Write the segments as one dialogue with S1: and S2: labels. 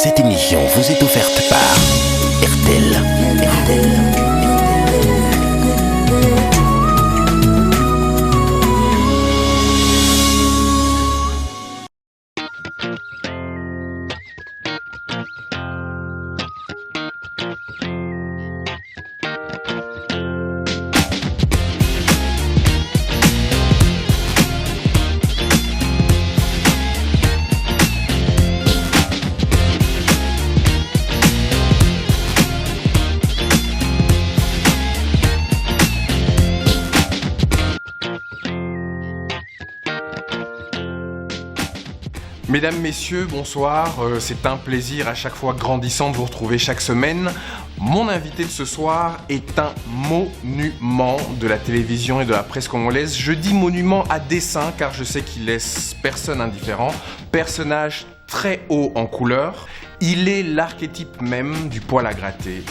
S1: Cette émission vous est offerte par RTL.
S2: Mesdames, Messieurs, bonsoir. C'est un plaisir à chaque fois grandissant de vous retrouver chaque semaine. Mon invité de ce soir est un monument de la télévision et de la presse congolaise. Je dis monument à dessein car je sais qu'il laisse personne indifférent. Personnage très haut en couleur. Il est l'archétype même du poil à gratter,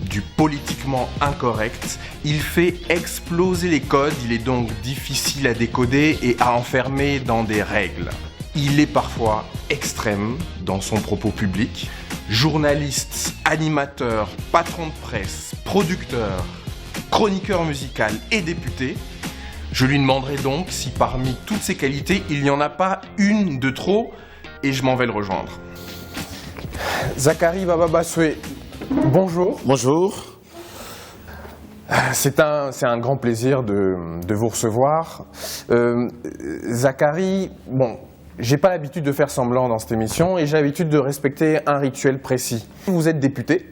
S2: du politiquement incorrect. Il fait exploser les codes. Il est donc difficile à décoder et à enfermer dans des règles. Il est parfois extrême dans son propos public. Journaliste, animateur, patron de presse, producteur, chroniqueur musical et député. Je lui demanderai donc si parmi toutes ces qualités, il n'y en a pas une de trop et je m'en vais le rejoindre. Zakari Baba Bassoué, bonjour.
S3: Bonjour.
S2: C'est un grand plaisir de vous recevoir. Zakari, bon... J'ai pas l'habitude de faire semblant dans cette émission et j'ai l'habitude de respecter un rituel précis. Vous êtes député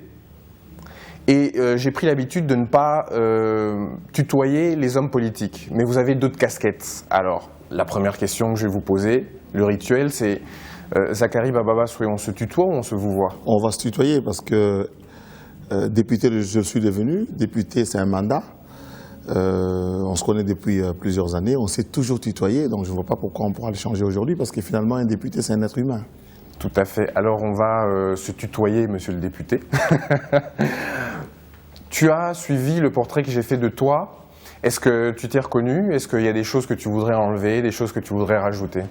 S2: et j'ai pris l'habitude de ne pas tutoyer les hommes politiques, mais vous avez d'autres casquettes. Alors, la première question que je vais vous poser, le rituel, c'est Zakari Baba Bassoué, on se tutoie ou on se vous voit?
S3: On va se tutoyer parce que député, je suis devenu. Député, c'est un mandat. On se connaît depuis plusieurs années, on s'est toujours tutoyé, donc je ne vois pas pourquoi on pourra le changer aujourd'hui, parce que finalement, un député, c'est un être humain.
S2: Tout à fait. Alors, on va se tutoyer, monsieur le député. Tu as suivi le portrait que j'ai fait de toi. Est-ce que tu t'es reconnu? Est-ce qu'il y a des choses que tu voudrais enlever, des choses que tu voudrais rajouter?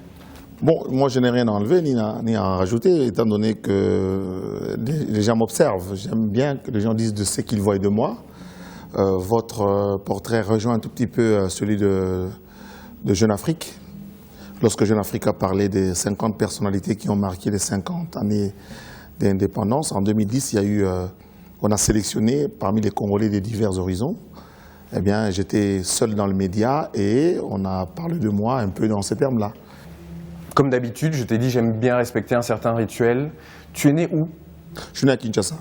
S3: Bon, moi, je n'ai rien à enlever ni à rajouter, étant donné que les gens m'observent. J'aime bien que les gens disent de ce qu'ils voient de moi. Votre portrait rejoint un tout petit peu celui de Jeune Afrique. Lorsque Jeune Afrique a parlé des 50 personnalités qui ont marqué les 50 années d'indépendance, en 2010, on a sélectionné parmi les Congolais des divers horizons. Eh bien, j'étais seul dans le média et on a parlé de moi un peu dans ces termes-là.
S2: Comme d'habitude, je t'ai dit j'aime bien respecter un certain rituel. Tu es né où?
S3: Je suis né à Kinshasa.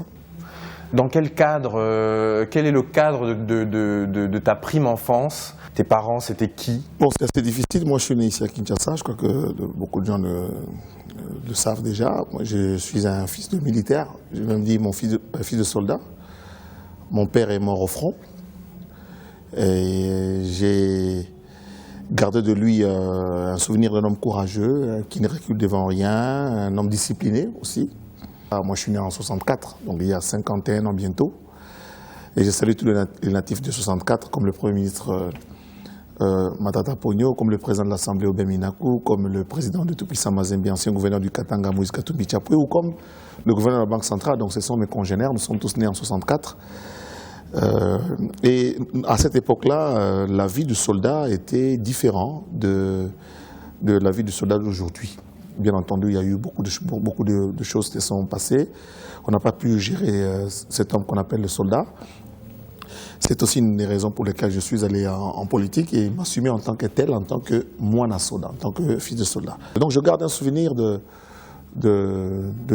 S2: Dans quel cadre, quel est le cadre de ta prime enfance? Tes parents, c'était qui?
S3: Bon, c'est assez difficile. Moi, je suis né ici à Kinshasa. Je crois que beaucoup de gens le savent déjà. Moi, je suis un fils de militaire. J'ai même dit mon fils de soldat. Mon père est mort au front. Et j'ai gardé de lui un souvenir d'un homme courageux, qui ne recule devant rien, un homme discipliné aussi. Moi, je suis né en 64, donc il y a 51 ans bientôt. Et je salue tous les natifs de 64, comme le Premier ministre Matata Ponyo, comme le président de l'Assemblée Obem Inaku, comme le président de Tout-Puissant Mazembe, ancien gouverneur du Katanga Moïse Katumbi Chapwe, ou comme le gouverneur de la Banque centrale. Donc ce sont mes congénères, nous sommes tous nés en 64. Et à cette époque-là, la vie du soldat était différente de la vie du soldat d'aujourd'hui. Bien entendu, il y a eu beaucoup de choses qui sont passées. On n'a pas pu gérer cet homme qu'on appelle le soldat. C'est aussi une des raisons pour lesquelles je suis allé en politique et m'assumer en tant que tel, en tant que moine soldat, en tant que fils de soldat. Donc je garde un souvenir de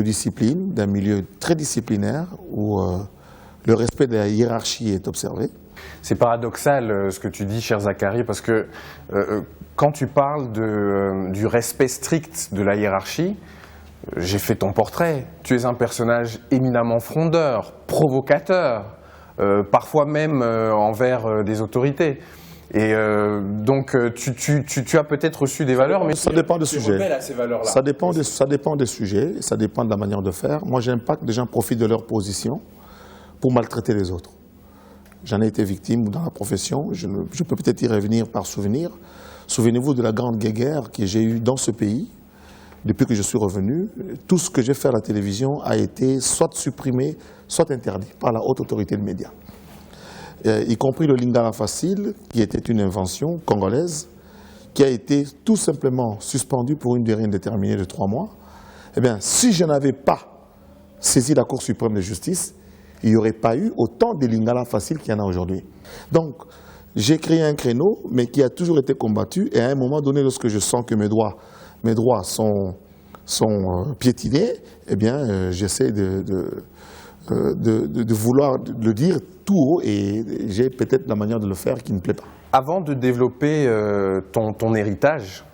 S3: discipline, d'un milieu très disciplinaire où le respect de la hiérarchie est observé.
S2: C'est paradoxal ce que tu dis, cher Zakari, parce que quand tu parles du respect strict de la hiérarchie, j'ai fait ton portrait. Tu es un personnage éminemment frondeur, provocateur, parfois même envers des autorités. Et donc tu as peut-être reçu des valeurs, mais
S3: ça dépend des sujets.
S2: Ces valeurs-là.
S3: Ça dépend des sujets, ça dépend de la manière de faire. Moi, j'aime pas que les gens profitent de leur position pour maltraiter les autres. J'en ai été victime dans la profession, je peux peut-être y revenir par souvenir. Souvenez-vous de la grande guéguerre que j'ai eue dans ce pays, depuis que je suis revenu, tout ce que j'ai fait à la télévision a été soit supprimé, soit interdit par la haute autorité de médias. Y compris le Lingala Facile, qui était une invention congolaise, qui a été tout simplement suspendu pour une durée indéterminée de 3 mois. Eh bien, si je n'avais pas saisi la Cour suprême de justice, il n'y aurait pas eu autant de Lingala Facile qu'il y en a aujourd'hui. Donc, j'ai créé un créneau, mais qui a toujours été combattu, et à un moment donné, lorsque je sens que mes droits sont piétinés, eh bien, j'essaie de vouloir le dire tout haut, et j'ai peut-être la manière de le faire qui ne plaît pas.
S2: Avant de développer ton héritage,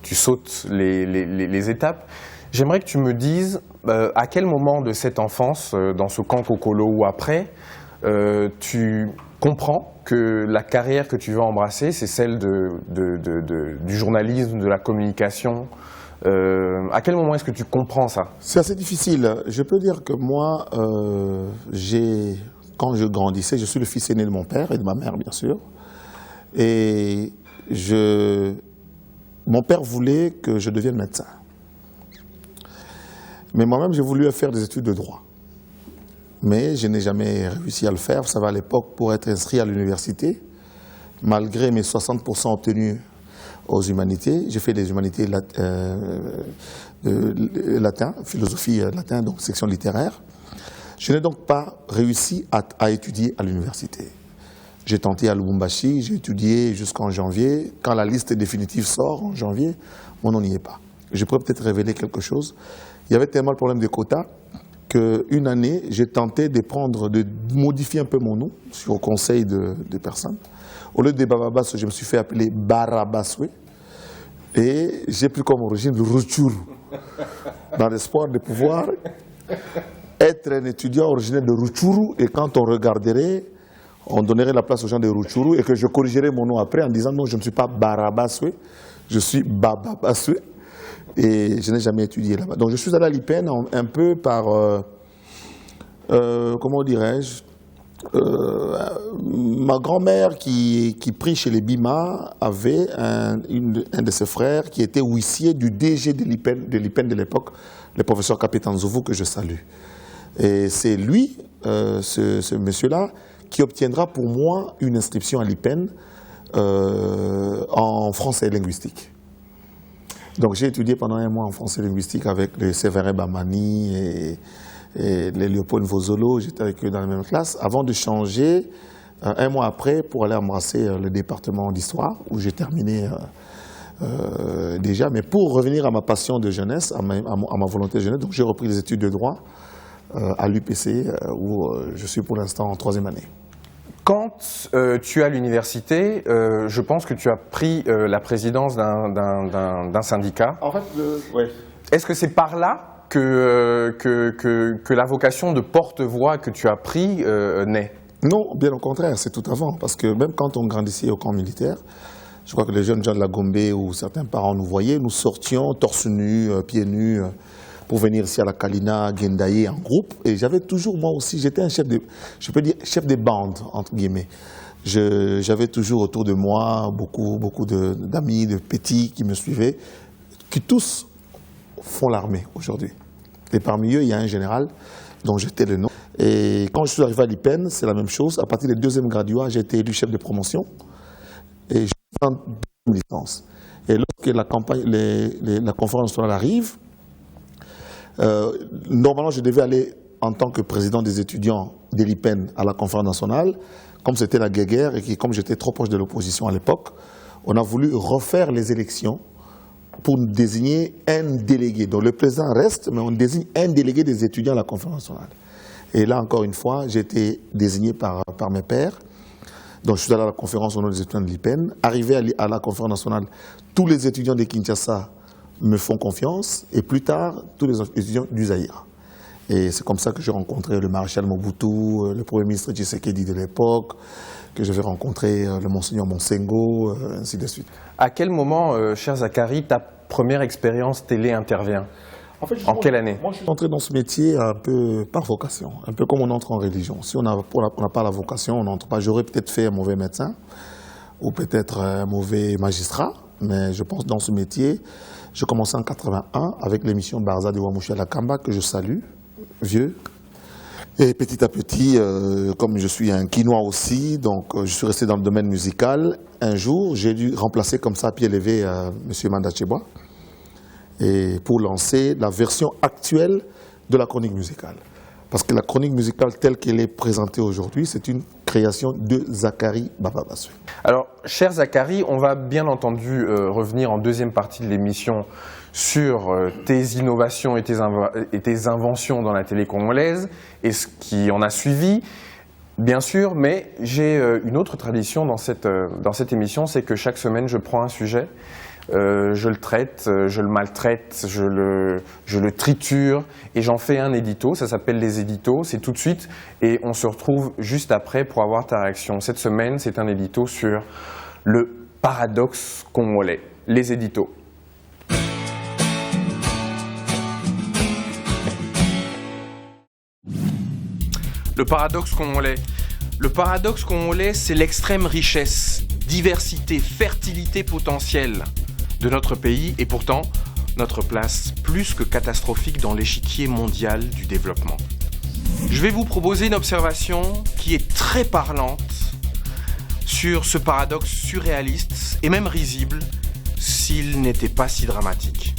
S2: tu sautes les étapes, j'aimerais que tu me dises à quel moment de cette enfance, dans ce camp Kokolo ou après, tu comprends que la carrière que tu veux embrasser, c'est celle du journalisme, de la communication. À quel moment est-ce que tu comprends ça?
S3: C'est assez difficile. Je peux dire que moi, quand je grandissais, je suis le fils aîné de mon père et de ma mère, bien sûr. Et mon père voulait que je devienne médecin. Mais moi-même, j'ai voulu faire des études de droit. Mais je n'ai jamais réussi à le faire. Vous savez, à l'époque, pour être inscrit à l'université, malgré mes 60% obtenus aux humanités, j'ai fait des humanités latin, philosophie latin, donc section littéraire. Je n'ai donc pas réussi à étudier à l'université. J'ai tenté à Lubumbashi, j'ai étudié jusqu'en janvier. Quand la liste définitive sort en janvier, mon nom n'y est pas. Je pourrais peut-être révéler quelque chose. Il y avait tellement de problèmes de quotas qu'une année, j'ai tenté de modifier un peu mon nom sur conseil de personnes. Au lieu de Bababas, je me suis fait appeler Barabaswe. Et j'ai pris comme origine le Rutshuru, dans l'espoir de pouvoir être un étudiant originaire de Rutshuru. Et quand on regarderait, on donnerait la place aux gens de Rutshuru et que je corrigerais mon nom après en disant non, je ne suis pas Barabaswe, je suis Bababaswe. Et je n'ai jamais étudié là-bas. Donc je suis allé à l'IPEN un peu par, comment dirais-je, ma grand-mère qui prie chez les Bima avait un de ses frères qui était huissier du DG de l'IPEN de l'époque, le professeur Capitaine Zouvou, que je salue. Et c'est lui, ce monsieur-là, qui obtiendra pour moi une inscription à l'IPEN en français linguistique. Donc j'ai étudié pendant 1 mois en français linguistique avec les Séverin Bamani et les Léopold Vozolo. J'étais avec eux dans la même classe avant de changer 1 mois après pour aller embrasser le département d'histoire où j'ai terminé déjà. Mais pour revenir à ma passion de jeunesse, à ma volonté de jeunesse, donc j'ai repris les études de droit à l'UPC où je suis pour l'instant en 3e année.
S2: Quand tu es à l'université, je pense que tu as pris la présidence d'un syndicat.
S3: En fait, oui.
S2: Est-ce que c'est par là que la vocation de porte-voix que tu as pris naît?
S3: Non, bien au contraire, c'est tout avant. Parce que même quand on grandissait au camp militaire, je crois que les jeunes gens de la Gombe ou certains parents nous voyaient, nous sortions torse nu, pieds nus, pour venir ici à la Kalina, Gendaye en groupe. Et j'avais toujours, moi aussi, j'étais un chef de bande, entre guillemets. J'avais toujours autour de moi beaucoup d'amis, de petits qui me suivaient, qui tous font l'armée aujourd'hui. Et parmi eux, il y a un général dont j'étais le nom. Et quand je suis arrivé à l'IPEN, c'est la même chose. À partir du 2e graduat, j'ai été élu chef de promotion. Et je suis en 2e licence. Et lorsque la conférence nationale arrive, normalement, je devais aller en tant que président des étudiants de l'IPEN à la conférence nationale. Comme c'était la guerre et comme j'étais trop proche de l'opposition à l'époque, on a voulu refaire les élections pour désigner un délégué. Donc le président reste, mais on désigne un délégué des étudiants à la conférence nationale. Et là, encore une fois, j'ai été désigné par mes pairs. Donc je suis allé à la conférence au nom des étudiants de l'IPEN. Arrivé à la conférence nationale, tous les étudiants de Kinshasa me font confiance, et plus tard, tous les étudiants du Zaïre. Et c'est comme ça que j'ai rencontré le maréchal Mobutu, le premier ministre Tshisekedi de l'époque, que j'avais rencontré le monseigneur Monsengo, ainsi de suite.
S2: À quel moment, cher Zachary, ta première expérience télé intervient? En fait, quelle année?
S3: Moi, je suis entré dans ce métier un peu par vocation, un peu comme on entre en religion. Si on n'a pas la vocation, on n'entre pas. J'aurais peut-être fait un mauvais médecin, ou peut-être un mauvais magistrat, mais je pense que dans ce métier, J'ai commencé en 81 avec l'émission Barza de Wamouchi Lakamba, que je salue, vieux. Et petit à petit, comme je suis un Quinois aussi, donc je suis resté dans le domaine musical. Un jour, j'ai dû remplacer comme ça à pied levé M. Mandachebois et pour lancer la version actuelle de la chronique musicale. Parce que la chronique musicale telle qu'elle est présentée aujourd'hui, c'est une création de Zachary Baba-Bassoué.
S2: Alors, cher Zachary, on va bien entendu revenir en deuxième partie de l'émission sur tes innovations et tes inventions dans la télé congolaise et ce qui en a suivi, bien sûr, mais j'ai une autre tradition dans cette émission, c'est que chaque semaine, je prends un sujet, je le traite, je le maltraite, je le triture et j'en fais un édito. Ça s'appelle les éditos, c'est tout de suite et on se retrouve juste après pour avoir ta réaction. Cette semaine, c'est un édito sur le paradoxe congolais. Les éditos. Le paradoxe congolais. Le paradoxe congolais, c'est l'extrême richesse, diversité, fertilité potentielle de notre pays et pourtant notre place plus que catastrophique dans l'échiquier mondial du développement. Je vais vous proposer une observation qui est très parlante sur ce paradoxe surréaliste et même risible s'il n'était pas si dramatique.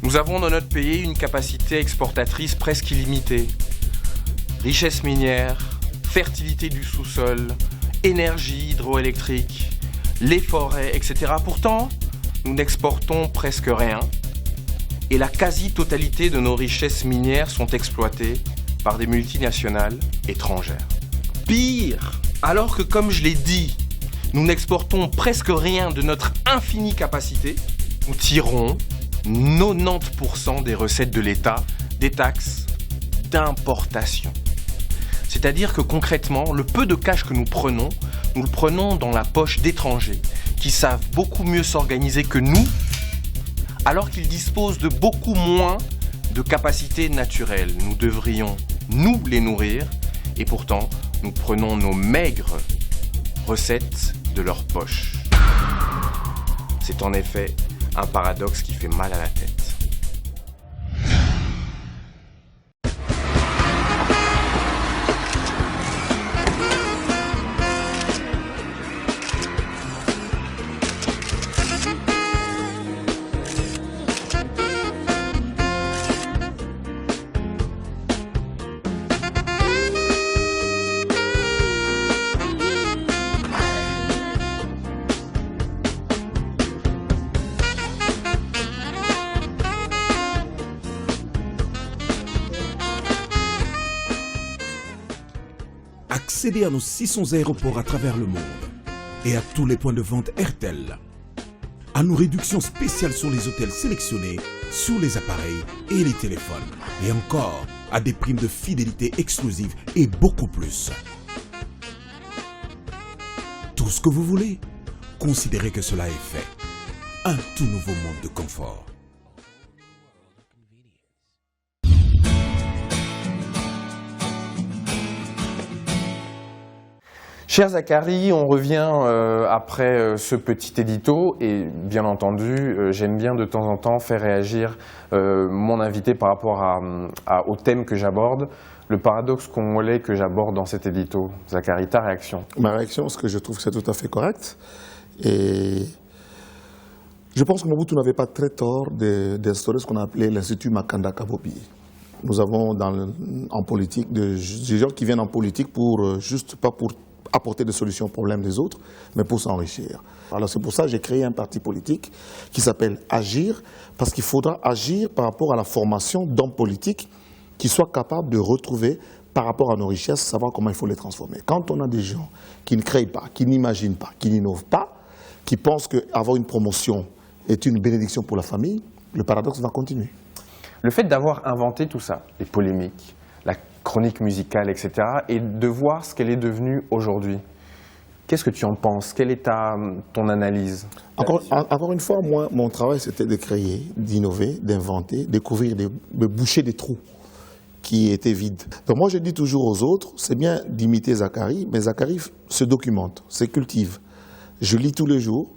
S2: Nous avons dans notre pays une capacité exportatrice presque illimitée. Richesse minière, fertilité du sous-sol, énergie hydroélectrique, les forêts, etc. Pourtant, nous n'exportons presque rien et la quasi-totalité de nos richesses minières sont exploitées par des multinationales étrangères. Pire, alors que comme je l'ai dit, nous n'exportons presque rien de notre infinie capacité, nous tirons 90% des recettes de l'État des taxes d'importation. C'est-à-dire que concrètement, le peu de cash que nous le prenons dans la poche d'étrangers qui savent beaucoup mieux s'organiser que nous, alors qu'ils disposent de beaucoup moins de capacités naturelles. Nous devrions, nous, les nourrir, et pourtant, nous prenons nos maigres recettes de leur poche. C'est en effet un paradoxe qui fait mal à la tête.
S4: Accédez à nos 600 aéroports à travers le monde et à tous les points de vente RTL. À nos réductions spéciales sur les hôtels sélectionnés, sur les appareils et les téléphones. Et encore, à des primes de fidélité exclusives et beaucoup plus. Tout ce que vous voulez, considérez que cela est fait. Un tout nouveau monde de confort.
S2: Cher Zachary, on revient après ce petit édito et bien entendu, j'aime bien de temps en temps faire réagir mon invité par rapport au thème que j'aborde, le paradoxe congolais que j'aborde dans cet édito. Zachary, ta réaction?
S3: Ma réaction, c'est que je trouve que c'est tout à fait correct. Et je pense que Mobutu n'avait pas très tort d'instaurer ce qu'on a appelé l'Institut Makanda Kabobi. Nous avons en politique des gens qui viennent en politique pour juste pas pour apporter des solutions aux problèmes des autres, mais pour s'enrichir. Alors c'est pour ça que j'ai créé un parti politique qui s'appelle Agir, parce qu'il faudra agir par rapport à la formation d'hommes politiques qui soient capables de retrouver, par rapport à nos richesses, savoir comment il faut les transformer. Quand on a des gens qui ne créent pas, qui n'imaginent pas, qui n'innovent pas, qui pensent qu'avoir une promotion est une bénédiction pour la famille, le paradoxe va continuer.
S2: Le fait d'avoir inventé tout ça, les polémiques, la chronique musicale, etc., et de voir ce qu'elle est devenue aujourd'hui. Qu'est-ce que tu en penses? Quelle est ton analyse?
S3: Encore une fois, moi, mon travail, c'était de créer, d'innover, d'inventer, découvrir, de boucher des trous qui étaient vides. Donc moi, je dis toujours aux autres, c'est bien d'imiter Zachary, mais Zachary se documente, se cultive. Je lis tous les jours,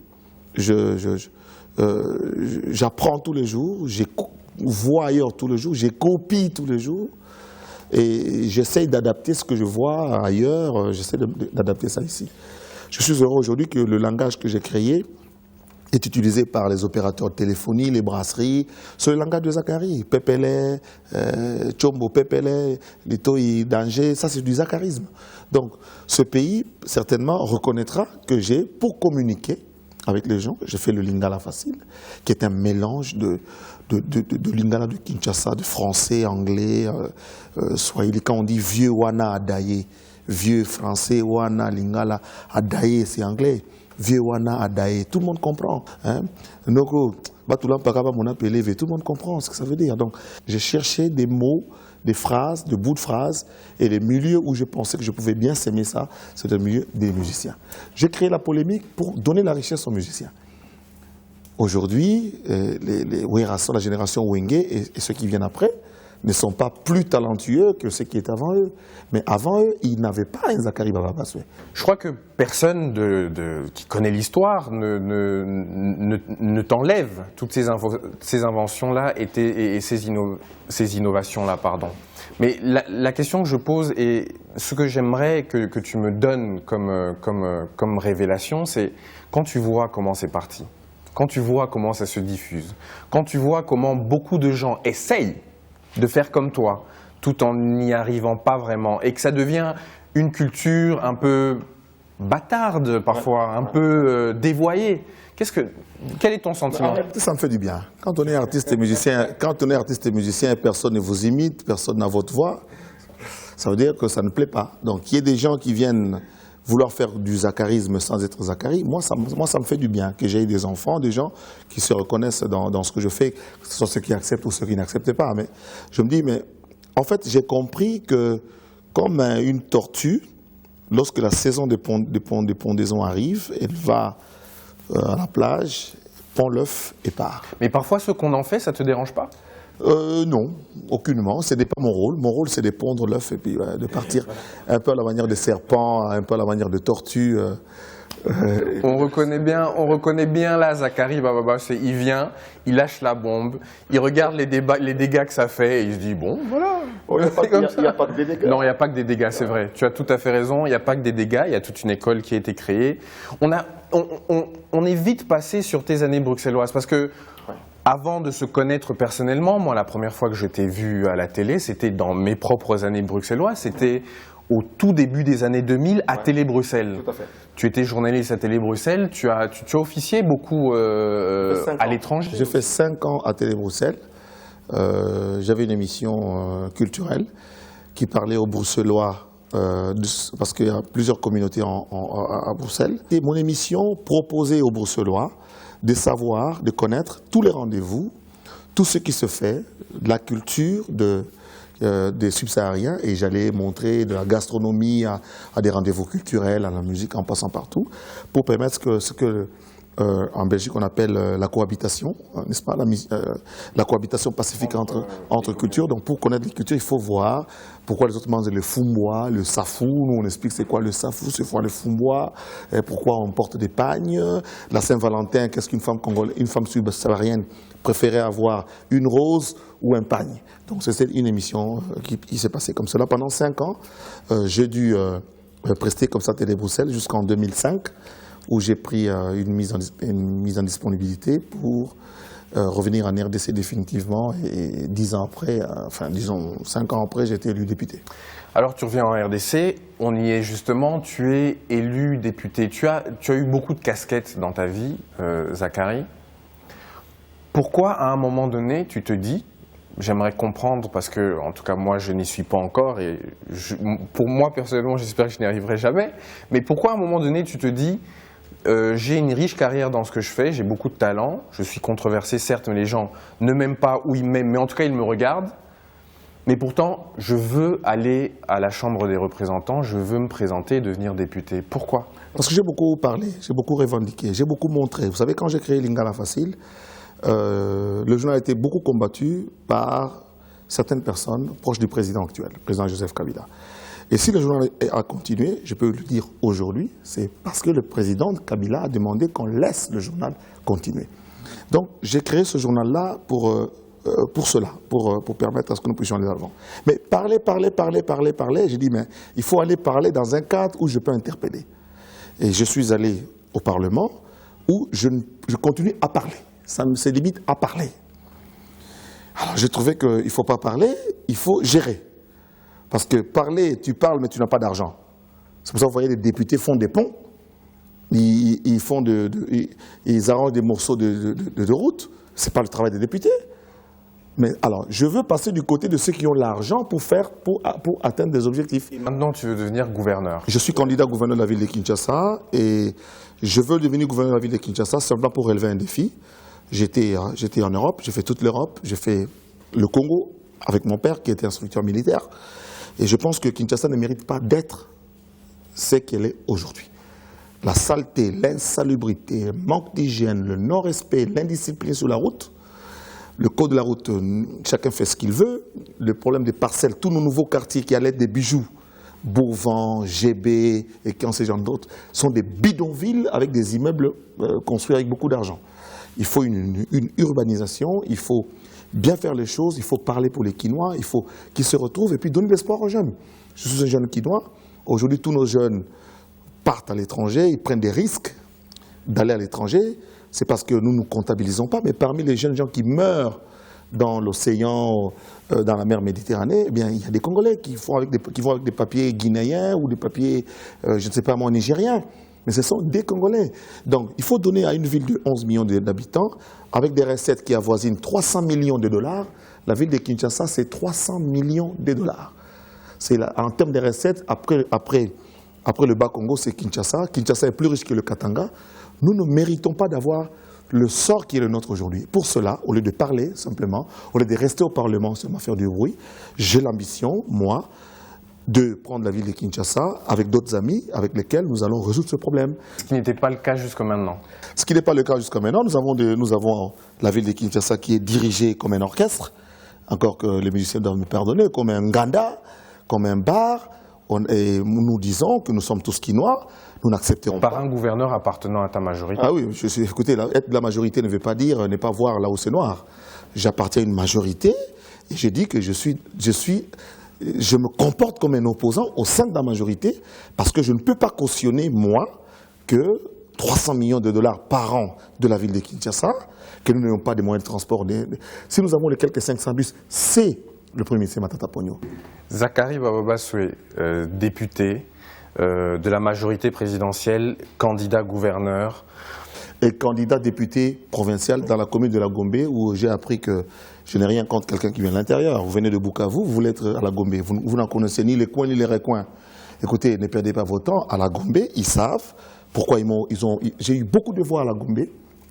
S3: j'apprends tous les jours, je vois ailleurs tous les jours, je copie tous les jours. Et j'essaye d'adapter ce que je vois ailleurs, j'essaie d'adapter ça ici. Je suis heureux aujourd'hui que le langage que j'ai créé est utilisé par les opérateurs de téléphonie, les brasseries. C'est le langage de Zacharie. Pépélé, Chombo Pépélé, Litoï Danger, ça c'est du zacharisme. Donc ce pays, certainement, reconnaîtra que j'ai, pour communiquer avec les gens, j'ai fait le Lingala facile, qui est un mélange de Lingala de Kinshasa, de français, anglais, swahili. Quand on dit vieux Wana Adaye, vieux français Wana Lingala Adaye, c'est anglais. Vieux Wana Adaye, tout le monde comprend. Noko, Batulam Pakaba mon appelé, tout le monde comprend ce que ça veut dire. Donc j'ai cherché des mots, des phrases, de bouts de phrases, et les milieux où je pensais que je pouvais bien s'aimer ça, c'est le milieu des musiciens. J'ai créé la polémique pour donner la richesse aux musiciens. Aujourd'hui, les Werason, la génération Wenge et ceux qui viennent après, ne sont pas plus talentueux que ceux qui étaient avant eux. Mais avant eux, ils n'avaient pas un Zacharie Baba Bassoué.
S2: Je crois que personne qui connaît l'histoire ne t'enlève toutes ces inventions-là et ces innovations-là, pardon. Mais la question que je pose et ce que j'aimerais que tu me donnes comme révélation, c'est quand tu vois comment c'est parti, quand tu vois comment ça se diffuse, quand tu vois comment beaucoup de gens essayent de faire comme toi, tout en n'y arrivant pas vraiment, et que ça devient une culture un peu bâtarde parfois, un peu dévoyée. Quel est ton sentiment?
S3: Ça me fait du bien. Quand on est artiste et musicien, personne ne vous imite, personne n'a votre voix, ça veut dire que ça ne plaît pas. Donc il y a des gens qui viennent vouloir faire du zacharisme sans être Zacharie, moi ça me fait du bien que j'aie des enfants, des gens qui se reconnaissent dans ce que je fais, que ce soit ceux qui acceptent ou ceux qui n'acceptent pas. Mais je me dis, mais en fait j'ai compris que comme une tortue, lorsque la saison des pondaisons arrive, elle va à la plage, pond l'œuf et part.
S2: Mais parfois ce qu'on en fait, ça te dérange pas?
S3: Non, aucunement. Ce n'est pas mon rôle. Mon rôle, c'est de pondre l'œuf et puis de partir un peu à la manière de serpent, un peu à la manière de tortue.
S2: On reconnaît bien là Zacharie Baba, il vient, il lâche la bombe, il regarde les dégâts que ça fait et il se dit bon, voilà.
S3: Il n'y a pas que des dégâts.
S2: Non, il n'y a pas que des dégâts, c'est vrai. Tu as tout à fait raison, il n'y a pas que des dégâts, il y a toute une école qui a été créée. On est vite passé sur tes années bruxelloises parce que avant de se connaître personnellement, moi la première fois que je t'ai vu à la télé, c'était dans mes propres années bruxelloises, c'était au tout début des années 2000 à Télé Bruxelles.
S3: Tout à fait.
S2: Tu étais journaliste à Télé Bruxelles, tu as officié beaucoup à l'étranger.
S3: J'ai fait 5 ans à Télé Bruxelles. J'avais une émission culturelle qui parlait aux Bruxellois, parce qu'il y a plusieurs communautés à Bruxelles. Et mon émission proposait aux Bruxellois de savoir, de connaître tous les rendez-vous, tout ce qui se fait, de la culture des subsahariens, et j'allais montrer de la gastronomie à des rendez-vous culturels, à la musique, en passant partout, pour permettre ce que en Belgique on appelle la cohabitation, n'est-ce pas, la cohabitation pacifique entre cultures. Donc pour connaître les cultures, il faut voir pourquoi les autres mangent le fumbois, le safou. Nous on explique c'est quoi le safou, c'est quoi le fumbois, pourquoi on porte des pagnes. La Saint-Valentin, qu'est-ce qu'une femme subsaharienne préférait avoir, une rose ou un pagne. Donc c'est une émission qui s'est passée comme cela pendant 5 ans. J'ai dû prester comme ça Télé Bruxelles jusqu'en 2005. Où j'ai pris une mise en disponibilité pour revenir en RDC définitivement, et 10 ans après, disons 5 ans après, j'ai été élu député.
S2: Alors tu reviens en RDC, on y est justement, tu es élu député. Tu as eu beaucoup de casquettes dans ta vie, Zacharie. Pourquoi à un moment donné tu te dis, j'aimerais comprendre parce que en tout cas moi je n'y suis pas encore et pour moi personnellement j'espère que je n'y arriverai jamais, mais pourquoi à un moment donné tu te dis j'ai une riche carrière dans ce que je fais, j'ai beaucoup de talent, je suis controversé certes, mais les gens ne m'aiment pas ou ils m'aiment, mais en tout cas ils me regardent. Mais pourtant, je veux aller à la Chambre des représentants, je veux me présenter et devenir député. Pourquoi?
S3: Parce que j'ai beaucoup parlé, j'ai beaucoup revendiqué, j'ai beaucoup montré. Vous savez, quand j'ai créé Lingala Facile, le journal a été beaucoup combattu par certaines personnes proches du président actuel, le président Joseph Kabila. Et si le journal a continué, je peux le dire aujourd'hui, c'est parce que le président Kabila a demandé qu'on laisse le journal continuer. Donc j'ai créé ce journal-là pour cela, pour permettre à ce que nous puissions aller de l'avant. Mais parler, j'ai dit, mais il faut aller parler dans un cadre où je peux interpeller. Et je suis allé au Parlement où je continue à parler. Ça me se limite à parler. Alors j'ai trouvé qu'il ne faut pas parler, il faut gérer. Parce que parler, tu parles, mais tu n'as pas d'argent. C'est pour ça que vous voyez, les députés font des ponts, ils arrangent des morceaux de route. Ce n'est pas le travail des députés. Mais alors, je veux passer du côté de ceux qui ont l'argent pour atteindre des objectifs.
S2: Et maintenant, tu veux devenir gouverneur? Je
S3: suis candidat gouverneur de la ville de Kinshasa et je veux devenir gouverneur de la ville de Kinshasa simplement pour relever un défi. J'étais en Europe, j'ai fait toute l'Europe, j'ai fait le Congo avec mon père qui était instructeur militaire. Et je pense que Kinshasa ne mérite pas d'être ce qu'elle est aujourd'hui. La saleté, l'insalubrité, le manque d'hygiène, le non-respect, l'indiscipline sur la route. Le code de la route, chacun fait ce qu'il veut. Le problème des parcelles, tous nos nouveaux quartiers qui allaient des bijoux, Bourvan, GB et quand ces gens d'autres, sont des bidonvilles avec des immeubles construits avec beaucoup d'argent. Il faut une urbanisation, il faut bien faire les choses, il faut parler pour les Kinois, il faut qu'ils se retrouvent et puis donner de l'espoir aux jeunes. Je suis un jeune Kinois. Aujourd'hui, tous nos jeunes partent à l'étranger, ils prennent des risques d'aller à l'étranger. C'est parce que nous ne nous comptabilisons pas, mais parmi les jeunes gens qui meurent dans l'océan, dans la mer Méditerranée, eh bien, il y a des Congolais qui vont avec des papiers guinéens ou des papiers, je ne sais pas moi, nigériens. Mais ce sont des Congolais. Donc, il faut donner à une ville de 11 millions d'habitants, avec des recettes qui avoisinent 300 millions de dollars. La ville de Kinshasa, c'est 300 millions de dollars. En termes de recettes, après le Bas-Congo, c'est Kinshasa. Kinshasa est plus riche que le Katanga. Nous ne méritons pas d'avoir le sort qui est le nôtre aujourd'hui. Pour cela, au lieu de parler simplement, au lieu de rester au Parlement seulement faire du bruit, j'ai l'ambition, moi, de prendre la ville de Kinshasa avec d'autres amis avec lesquels nous allons résoudre ce problème.
S2: Ce qui n'était pas le cas jusqu'à maintenant.
S3: Ce qui n'est pas le cas jusqu'à maintenant, nous avons la ville de Kinshasa qui est dirigée comme un orchestre, encore que les musiciens doivent me pardonner, comme un nganda, comme un bar. Et nous disons que nous sommes tous Kinois, nous n'accepterons pas.
S2: Par un gouverneur appartenant à ta majorité.
S3: Ah oui, écoutez, être de la majorité ne veut pas dire ne pas voir là où c'est noir. J'appartiens à une majorité et je dis que je me comporte comme un opposant au sein de la majorité parce que je ne peux pas cautionner, moi, que 300 millions de dollars par an de la ville de Kinshasa, que nous n'ayons pas de moyens de transport. Si nous avons les quelques 500 bus, c'est le Premier ministre Matata Ponyo.
S2: Zakari Bababasoué, député de la majorité présidentielle, candidat gouverneur.
S3: Et candidat député provincial dans la commune de la Gombe, où j'ai appris que je n'ai rien contre quelqu'un qui vient de l'intérieur. Vous venez de Bukavu, vous voulez être à la Gombe. Vous n'en connaissez ni les coins ni les recoins. Écoutez, ne perdez pas votre temps. À la Gombe, ils savent pourquoi j'ai eu beaucoup de voix à la Gombe,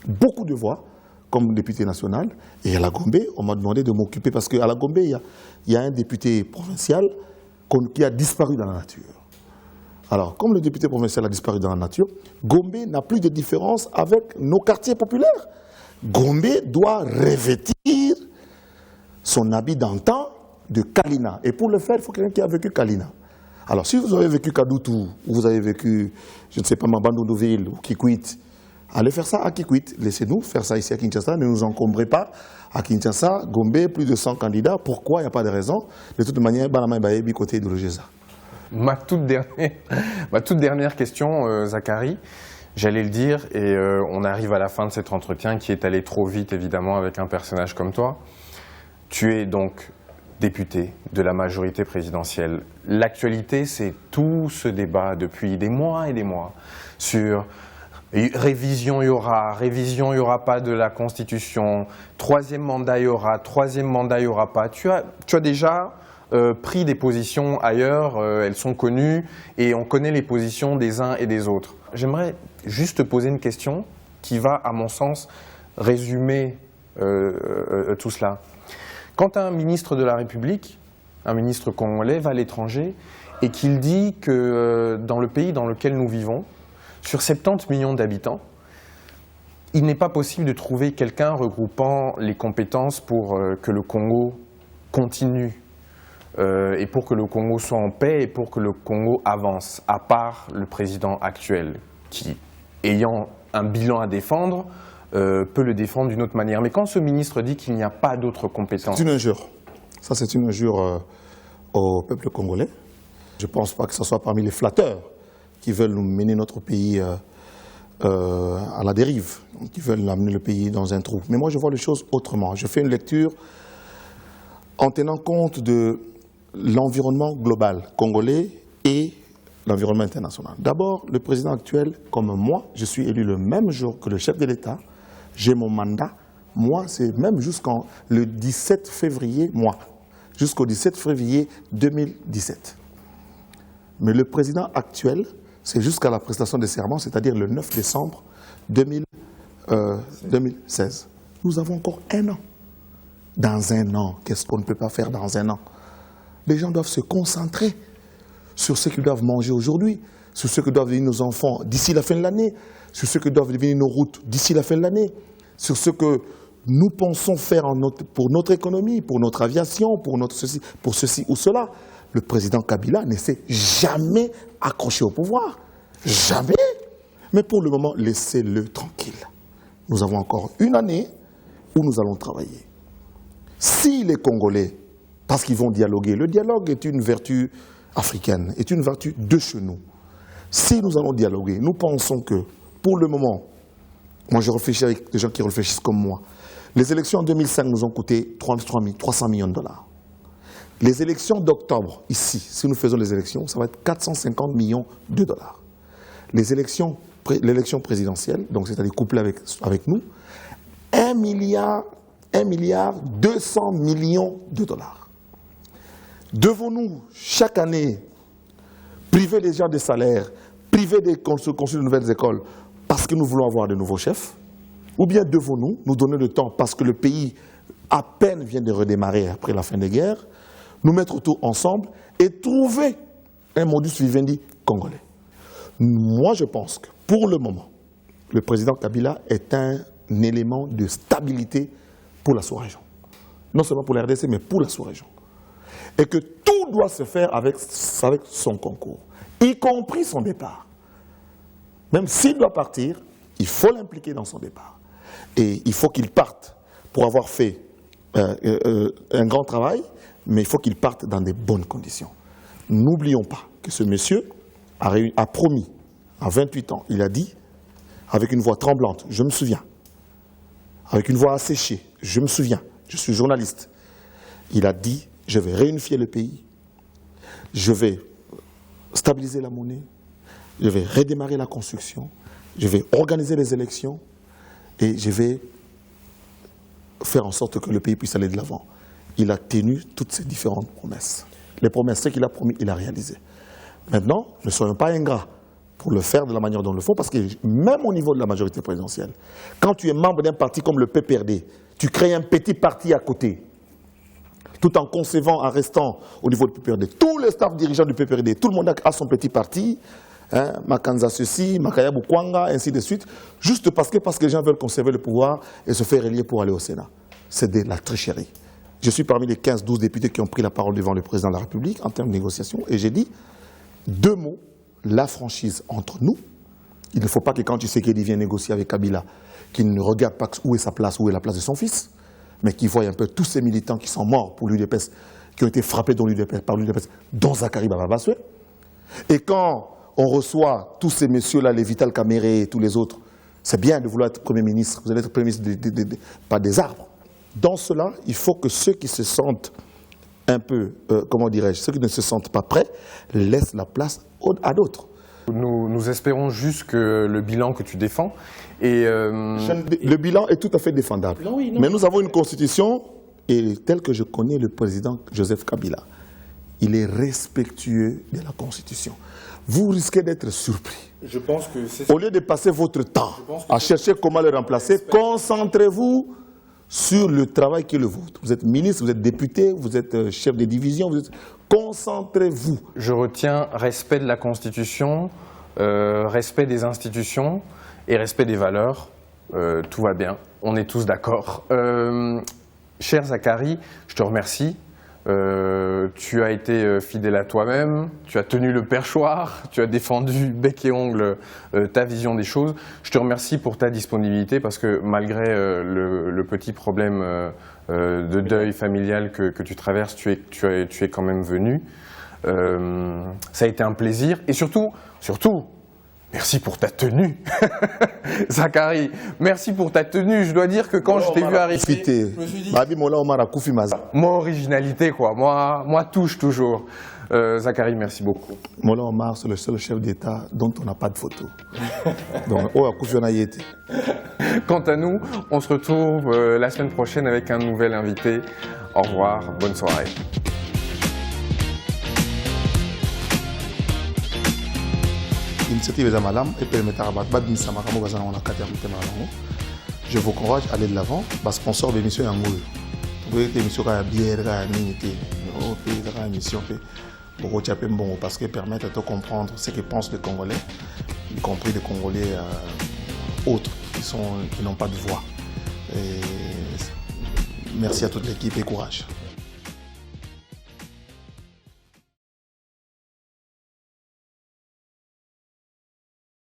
S3: beaucoup de voix, comme député national. Et à la Gombe, on m'a demandé de m'occuper, parce qu'à la Gombe, il y a un député provincial qui a disparu dans la nature. Alors, comme le député provincial a disparu dans la nature, Gombe n'a plus de différence avec nos quartiers populaires. Gombe doit revêtir son habit d'antan de Kalina. Et pour le faire, il faut quelqu'un qui a vécu Kalina. Alors, si vous avez vécu Kadoutou, ou vous avez vécu, je ne sais pas, Mabandounouville ou Kikwit, allez faire ça à Kikwit. Laissez-nous faire ça ici à Kinshasa. Ne nous encombrez pas. À Kinshasa, Gombe, plus de 100 candidats. Pourquoi? Il n'y a pas de raison. De toute manière, Banama Bayebi côté de l'Ogeza.
S2: Ma toute dernière question, Zakari, j'allais le dire, et on arrive à la fin de cet entretien qui est allé trop vite, évidemment, avec un personnage comme toi. Tu es donc député de la majorité présidentielle. L'actualité, c'est tout ce débat depuis des mois et des mois sur révision il y aura pas de la Constitution, troisième mandat il y aura, troisième mandat il y aura pas. Tu as déjà pris des positions ailleurs, elles sont connues et on connaît les positions des uns et des autres. J'aimerais juste te poser une question qui va, à mon sens, résumer tout cela. Quand un ministre de la République, un ministre congolais, va à l'étranger et qu'il dit que dans le pays dans lequel nous vivons, sur 70 millions d'habitants, il n'est pas possible de trouver quelqu'un regroupant les compétences pour que le Congo continue et pour que le Congo soit en paix et pour que le Congo avance, à part le président actuel qui, ayant un bilan à défendre, peut le défendre d'une autre manière. Mais quand ce ministre dit qu'il n'y a pas d'autres compétences...
S3: C'est une injure. Ça, c'est une injure au peuple congolais. Je ne pense pas que ce soit parmi les flatteurs qui veulent nous mener notre pays à la dérive, qui veulent amener le pays dans un trou. Mais moi, je vois les choses autrement. Je fais une lecture en tenant compte de l'environnement global congolais et l'environnement international. D'abord, le président actuel, comme moi, je suis élu le même jour que le chef de l'État. J'ai mon mandat. Moi, c'est même jusqu'au 17 février, jusqu'au 17 février 2017. Mais le président actuel, c'est jusqu'à la prestation des serments, c'est-à-dire le 9 décembre 2016. Nous avons encore un an. Dans un an, qu'est-ce qu'on ne peut pas faire dans un an? Les gens doivent se concentrer sur ce qu'ils doivent manger aujourd'hui, sur ce que doivent devenir nos enfants d'ici la fin de l'année, sur ce que doivent devenir nos routes d'ici la fin de l'année, sur ce que nous pensons faire pour notre économie, pour notre aviation, pour ceci ou cela. Le président Kabila ne s'est jamais accroché au pouvoir. Jamais. Mais pour le moment, laissez-le tranquille. Nous avons encore une année où nous allons travailler. Si les Congolais, parce qu'ils vont dialoguer, le dialogue est une vertu africaine, est une vertu de chez nous. Si nous allons dialoguer, nous pensons que, pour le moment, moi je réfléchis avec des gens qui réfléchissent comme moi, les élections en 2005 nous ont coûté 300 millions de dollars. Les élections d'octobre, ici, si nous faisons les élections, ça va être 450 millions de dollars. L'élection présidentielle, donc c'est-à-dire couplée avec nous, 1 milliard 200 millions de dollars. Devons-nous, chaque année, priver les gens des salaires, priver des construire de nouvelles écoles parce que nous voulons avoir de nouveaux chefs? Ou bien devons-nous nous donner le temps parce que le pays à peine vient de redémarrer après la fin des guerres, nous mettre autour ensemble et trouver un modus vivendi congolais? Moi, je pense que pour le moment, le président Kabila est un élément de stabilité pour la sous-région. Non seulement pour la RDC, mais pour la sous-région. Et que tout doit se faire avec son concours, y compris son départ. Même s'il doit partir, il faut l'impliquer dans son départ. Et il faut qu'il parte pour avoir fait un grand travail, mais il faut qu'il parte dans des bonnes conditions. N'oublions pas que ce monsieur a promis, à 28 ans, il a dit, avec une voix tremblante, je me souviens, avec une voix asséchée, je me souviens, je suis journaliste, il a dit, je vais réunifier le pays, je vais stabiliser la monnaie, je vais redémarrer la construction, je vais organiser les élections et je vais faire en sorte que le pays puisse aller de l'avant. Il a tenu toutes ces différentes promesses. Les promesses, ce qu'il a promis, il a réalisé. Maintenant, ne soyons pas ingrats pour le faire de la manière dont il le faut, parce que même au niveau de la majorité présidentielle, quand tu es membre d'un parti comme le PPRD, tu crées un petit parti à côté, tout en concevant, en restant au niveau du PPRD. Tous les staffs dirigeants du PPRD, tout le monde a son petit parti, hein, Makanza ceci, Makaya Bukwanga, ainsi de suite, juste parce que les gens veulent conserver le pouvoir et se faire élire pour aller au Sénat. C'est de la tricherie. Je suis parmi les 15-12 députés qui ont pris la parole devant le président de la République en termes de négociation, et j'ai dit 2 mots, la franchise entre nous. Il ne faut pas que quand Tshisekedi vienne négocier avec Kabila, qu'il ne regarde pas où est sa place, où est la place de son fils, mais qu'il voie un peu tous ces militants qui sont morts pour l'UDPS, qui ont été frappés par l'UDPS, dont Zakari Bababaswe. Et quand on reçoit tous ces messieurs-là, les Vital Kamere et tous les autres, c'est bien de vouloir être Premier ministre, vous allez être Premier ministre pas des arbres. Dans cela, il faut que ceux qui se sentent un peu, comment dirais-je, ceux qui ne se sentent pas prêts, laissent la place à d'autres.
S2: Nous espérons juste que le bilan que tu défends est...
S3: Le bilan est tout à fait défendable. Non, oui, non. Mais nous avons une constitution, et tel que je connais le président Joseph Kabila, il est respectueux de la constitution. Vous risquez d'être surpris.
S2: Je pense que
S3: au lieu de passer votre temps à chercher comment le remplacer, concentrez-vous sur le travail qui est le vôtre. Vous êtes ministre, vous êtes député, vous êtes chef de division, concentrez-vous.
S2: Je retiens respect de la Constitution, respect des institutions et respect des valeurs. Tout va bien, on est tous d'accord. Cher Zakari, je te remercie Tu as été fidèle à toi-même, tu as tenu le perchoir, tu as défendu bec et ongle ta vision des choses. Je te remercie pour ta disponibilité parce que malgré le petit problème de deuil familial que tu traverses, tu es quand même venu. Ça a été un plaisir et surtout, merci pour ta tenue. Zachary, merci pour ta tenue. Je dois dire que quand je t'ai vu arriver, je me suis dit, moi originalité quoi, moi touche toujours. Zachary, merci beaucoup.
S3: Mola Omar, c'est le seul chef d'État dont on n'a pas de photo. Donc,
S2: quant à nous, on se retrouve la semaine prochaine avec un nouvel invité. Au revoir, bonne soirée.
S3: L'initiative est à Malam et permet à je vous encourage à aller de l'avant. Parce qu'on sort d'émission en moule. Vous voyez, l'émission qui a bière, l'émission parce qu'elle permet de comprendre ce que pensent les Congolais, y compris les Congolais autres qui n'ont pas de voix. Et merci à toute l'équipe et courage.